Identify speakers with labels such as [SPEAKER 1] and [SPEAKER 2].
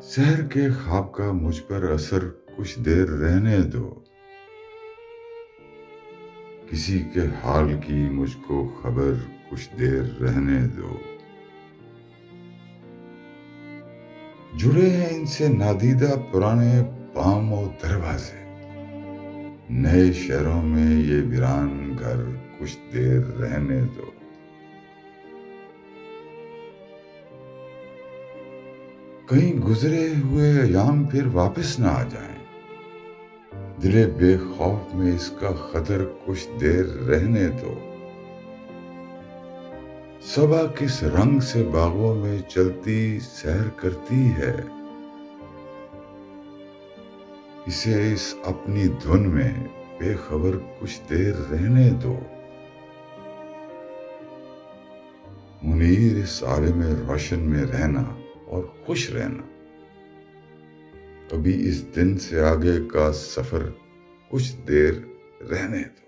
[SPEAKER 1] سحر کے خواب کا مجھ پر اثر کچھ دیر رہنے دو، کسی کے حال کی مجھ کو خبر کچھ دیر رہنے دو۔ جڑے ہیں ان سے نادیدہ پرانے بام و دروازے، نئے شہروں میں یہ ویران گھر کچھ دیر رہنے دو۔ کہیں گزرے ہوئے ایام پھر واپس نہ آ جائیں، دل بے خوف میں اس کا خطر کچھ دیر رہنے دو۔ صبا کس رنگ سے باغوں میں چلتی سیر کرتی ہے، اسے اس اپنی دھن میں بے خبر کچھ دیر رہنے دو۔ منیر اس عالم روشن میں رہنا اور خوش رہنا، ابھی اس دن سے آگے کا سفر کچھ دیر رہنے دو۔